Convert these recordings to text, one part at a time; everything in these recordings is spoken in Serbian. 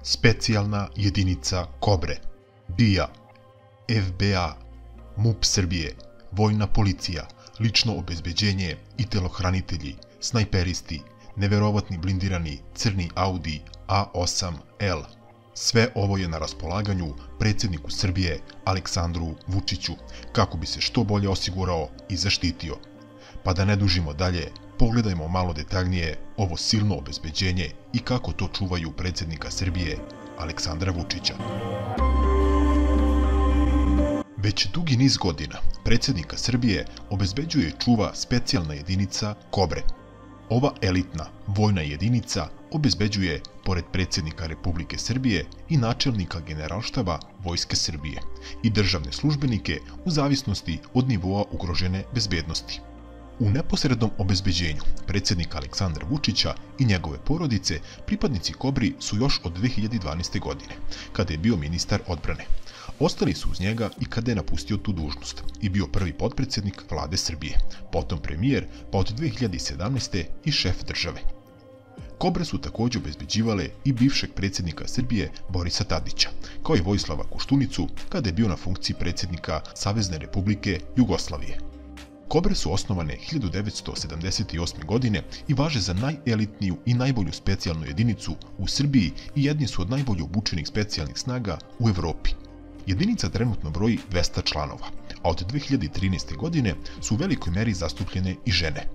Specijalna jedinica Kobre, BIA, FBA, MUP Srbije, Vojna policija, lično obezbeđenje i telohranitelji, snajperisti, neverovatni blindirani crni Audi A8L. Sve ovo je na raspolaganju predsjedniku Srbije Aleksandru Vučiću kako bi se što bolje osigurao i zaštitio. Pa da ne dužimo dalje, pogledajmo malo detaljnije ovo silno obezbeđenje i kako to čuvaju predsjednika Srbije Aleksandra Vučića. Već dugi niz godina predsjednika Srbije obezbeđuje i čuva specijalna jedinica Kobre. Ova elitna vojna jedinica obezbeđuje, pored predsjednika Republike Srbije, i načelnika Generalštaba Vojske Srbije i državne službenike u zavisnosti od nivoa ugrožene bezbednosti. U neposrednom obezbeđenju predsjednika Aleksandra Vučića i njegove porodice pripadnici Kobri su još od 2012. godine, kada je bio ministar odbrane. Ostali su uz njega i kada je napustio tu dužnost i bio prvi potpredsjednik vlade Srbije, potom premijer, pa od 2017. i šef države. Kobre su također obezbeđivale i bivšeg predsjednika Srbije Borisa Tadića, kao i Vojislava Koštunicu kada je bio na funkciji predsjednika Savezne Republike Jugoslavije. Kobre su osnovane 1978. godine i važe za najelitniju i najbolju specijalnu jedinicu u Srbiji i jedni su od najbolje obučenih specijalnih snaga u Evropi. Jedinica trenutno broji 200 članova, a od 2013. godine su u velikoj meri zastupljene i žene.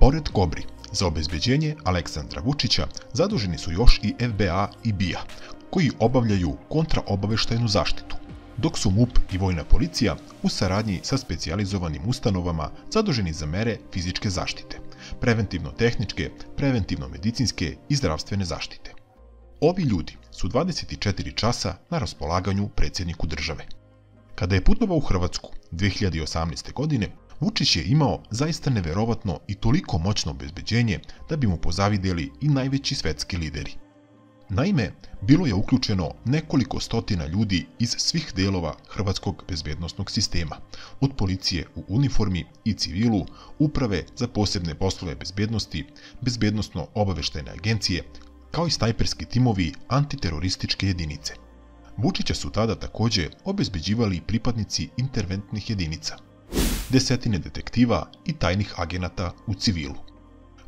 Pored Kobri, za obezbeđenje Aleksandra Vučića zaduženi su još i FBA i BIA, koji obavljaju kontraobaveštajnu zaštitu, dok su MUP i Vojna policija u saradnji sa specijalizovanim ustanovama zaduženi za mere fizičke zaštite, preventivno-tehničke, preventivno-medicinske i zdravstvene zaštite. Ovi ljudi su 24 časa na raspolaganju predsjedniku države. Kada je putovao u Hrvatsku 2018. godine, Vučić je imao zaista neverovatno i toliko moćno obezbeđenje da bi mu pozavidjeli i najveći svetski lideri. Naime, bilo je uključeno nekoliko stotina ljudi iz svih delova hrvatskog bezbednosnog sistema, od policije u uniformi i civilu, uprave za posebne poslove bezbednosti, bezbednosno-obaveštajne agencije, kao i snajperski timovi antiterorističke jedinice. Vučića su tada također obezbeđivali pripadnici interventnih jedinica, desetine detektiva i tajnih agenata u civilu.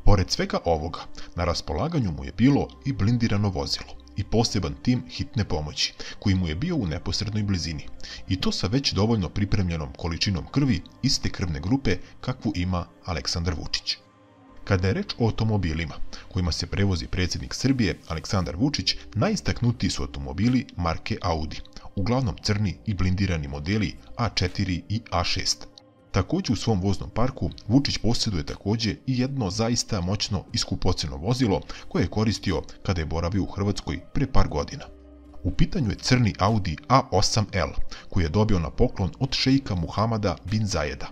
Pored svega ovoga, na raspolaganju mu je bilo i blindirano vozilo i poseban tim hitne pomoći, koji mu je bio u neposrednoj blizini, i to sa već dovoljno pripremljenom količinom krvi iste krvne grupe kakvu ima Aleksandar Vučić. Kada je reč o automobilima kojima se prevozi predsjednik Srbije Aleksandar Vučić, najistaknutiji su automobili marke Audi, uglavnom crni i blindirani modeli A4 i A6. Također u svom voznom parku Vučić posjeduje također i jedno zaista moćno i skupocjeno vozilo koje je koristio kada je boravio u Hrvatskoj pre par godina. U pitanju je crni Audi A8L koji je dobio na poklon od šeika Muhamada bin Zajeda.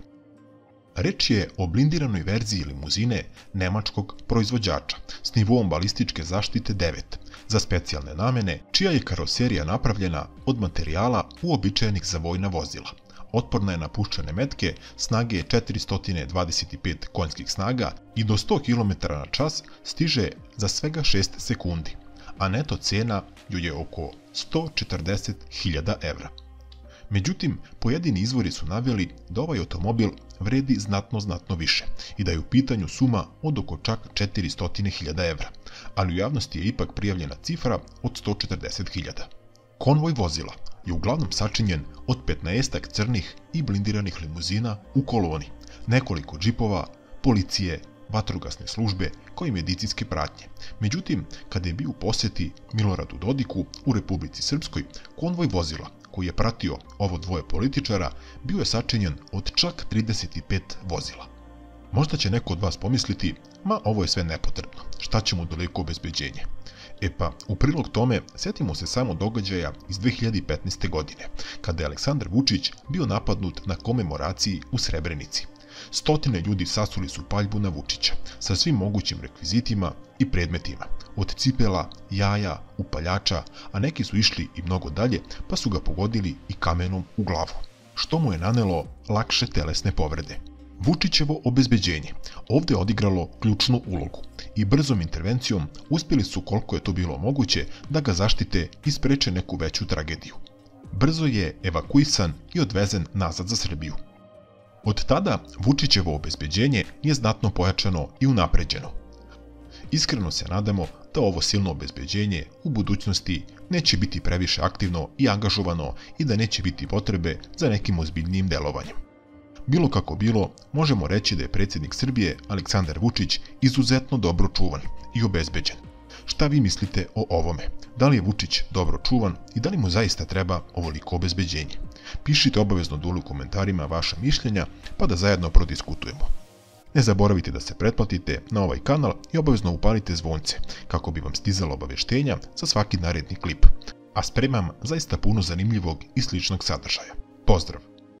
Reč je o blindiranoj verziji limuzine nemačkog proizvođača s nivoom balističke zaštite 9 za specijalne namene, čija je karoserija napravljena od materijala uobičajenih za vojna vozila. Otporna je na puščane metke snage 425 konjskih snaga i do 100 km/h stiže za svega 6 sekundi, a neto cena joj je oko 140.000 evra. Međutim, pojedini izvori su naveli da ovaj automobil vredi znatno više i da je u pitanju suma od oko čak 400.000 evra, ali u javnosti je ipak prijavljena cifra od 140.000. Konvoj vozila je uglavnom sačinjen od 15-ak crnih i blindiranih limuzina u koloni, nekoliko džipova, policije, vatrogasne službe kao i medicinske pratnje. Međutim, kada je bio u posjeti Miloradu Dodiku u Republici Srpskoj, konvoj vozila koji je pratio ovo dvoje političara bio je sačinjen od čak 35 vozila. Možda će neko od vas pomisliti, ma ovo je sve nepotrebno, šta će mu toliko obezbeđenje? E pa, u prilog tome, sjetimo se samo događaja iz 2015. godine, kada je Aleksandar Vučić bio napadnut na komemoraciji u Srebrenici. Stotine ljudi sasuli su paljbu na Vučića, sa svim mogućim rekvizitima i predmetima, od cipela, jaja, upaljača, a neki su išli i mnogo dalje, pa su ga pogodili i kamenom u glavu, što mu je nanelo lakše telesne povrede. Vučićevo obezbeđenje ovdje je odigralo ključnu ulogu i brzom intervencijom uspjeli su koliko je to bilo moguće da ga zaštite i spreče neku veću tragediju. Brzo je evakuisan i odvezen nazad za Srbiju. Od tada Vučićevo obezbeđenje je znatno pojačano i unapređeno. Iskreno se nadamo da ovo silno obezbeđenje u budućnosti neće biti previše aktivno i angažovano i da neće biti potrebe za nekim ozbiljnijim delovanjem. Bilo kako bilo, možemo reći da je predsjednik Srbije Aleksandar Vučić izuzetno dobro čuvan i obezbeđen. Šta vi mislite o ovome? Da li je Vučić dobro čuvan i da li mu zaista treba ovoliko obezbeđenje? Pišite obavezno dole u komentarima vaša mišljenja pa da zajedno prodiskutujemo. Ne zaboravite da se pretplatite na ovaj kanal i obavezno upalite zvonce kako bi vam stizala obaveštenja za svaki naredni klip. A spremam zaista puno zanimljivog i sličnog sadržaja. Pozdrav!